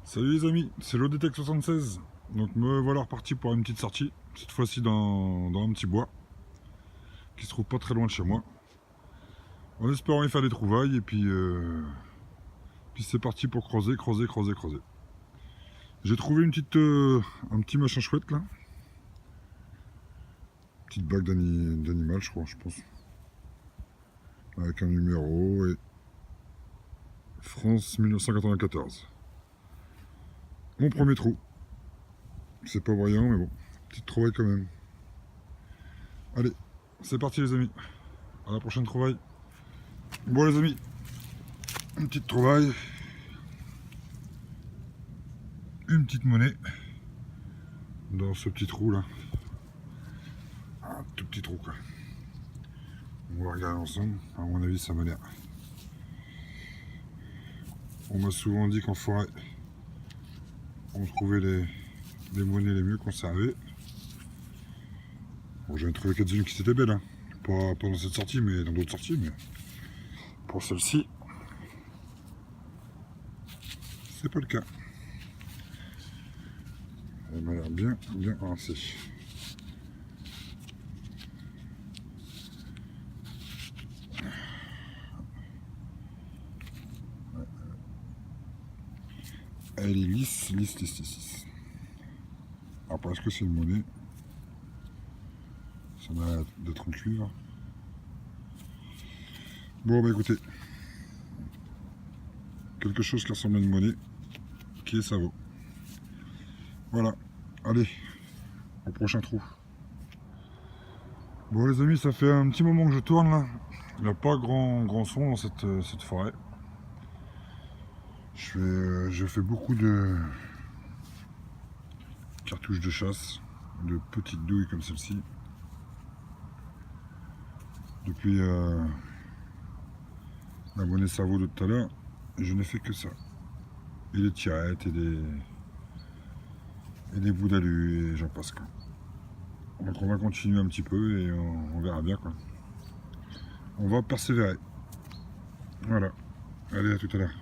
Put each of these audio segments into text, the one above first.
Salut les amis, c'est l'Odetech 76. Donc me voilà reparti pour une petite sortie, cette fois-ci dans un petit bois qui se trouve pas très loin de chez moi, en espérant y faire des trouvailles et puis c'est parti pour creuser. J'ai trouvé un petit machin chouette là, petite bague d'animal je pense, avec un numéro et France 1994. Mon premier trou, c'est pas brillant mais bon, petite trouvaille quand même. Allez, c'est parti les amis, à la prochaine trouvaille. Bon les amis, une petite trouvaille, une petite monnaie dans ce petit trou là, un tout petit trou quoi. On va regarder ensemble, à mon avis ça m'a l'air. On m'a souvent dit qu'en forêt on trouvait les monnaies les mieux conservées. Bon, j'en ai trouvé quelques-unes qui étaient belles, hein. Pas dans cette sortie mais dans d'autres sorties, mais pour celle-ci c'est pas le cas. Elle m'a l'air bien rincée. Elle est lisse. Après, est-ce que c'est une monnaie? Ça m'a l'air d'être en cuivre. Bon, bah écoutez, quelque chose qui ressemble à une monnaie, qui est ça vaut. Voilà, allez, au prochain trou. Bon les amis, ça fait un petit moment que je tourne là. Il n'y a pas grand son dans cette forêt. Je fais beaucoup de cartouches de chasse, de petites douilles comme celle-ci. Depuis la monnaie cerveau de tout à l'heure, je n'ai fait que ça. Et des tirettes et des bouts d'alu et j'en passe quoi. Donc on va continuer un petit peu et on verra bien quoi. On va persévérer. Voilà. Allez, à tout à l'heure.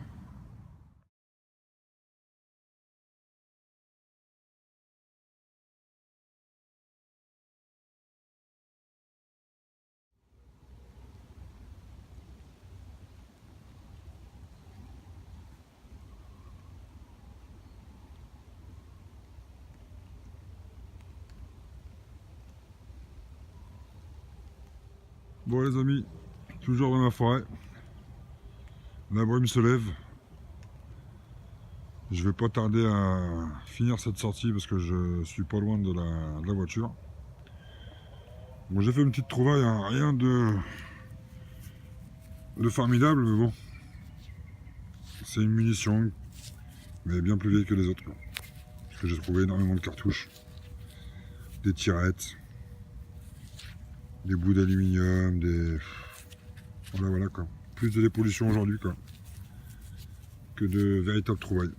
Bon les amis, toujours dans la forêt. La brume se lève. Je vais pas tarder à finir cette sortie parce que je suis pas loin de la voiture. Bon, j'ai fait une petite trouvaille, hein, rien de formidable, mais bon. C'est une munition, mais bien plus vieille que les autres. Quoi. Parce que j'ai trouvé énormément de cartouches, des tirettes, des bouts d'aluminium, Voilà quoi. Plus de dépollution aujourd'hui quoi, que de véritables trouvailles.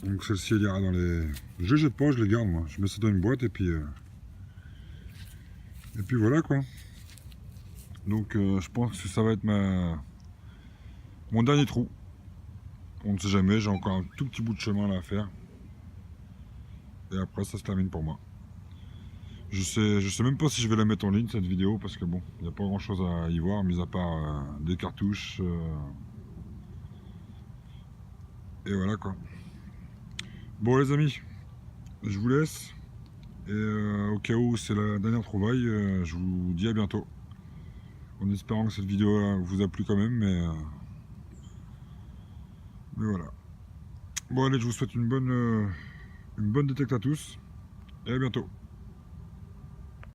Donc celle-ci elle ira dans les... Je les jette pas, je les garde moi. Je mets ça dans une boîte et puis voilà quoi. Donc je pense que ça va être mon dernier trou. On ne sait jamais, j'ai encore un tout petit bout de chemin là à faire. Et après ça se termine pour moi. Je sais même pas si je vais la mettre en ligne cette vidéo parce que bon, il n'y a pas grand chose à y voir, mis à part des cartouches. Et voilà quoi. Bon les amis, je vous laisse. Et au cas où c'est la dernière trouvaille, je vous dis à bientôt. En espérant que cette vidéo vous a plu quand même, mais voilà. Bon allez, je vous souhaite une bonne détecte à tous. Et à bientôt.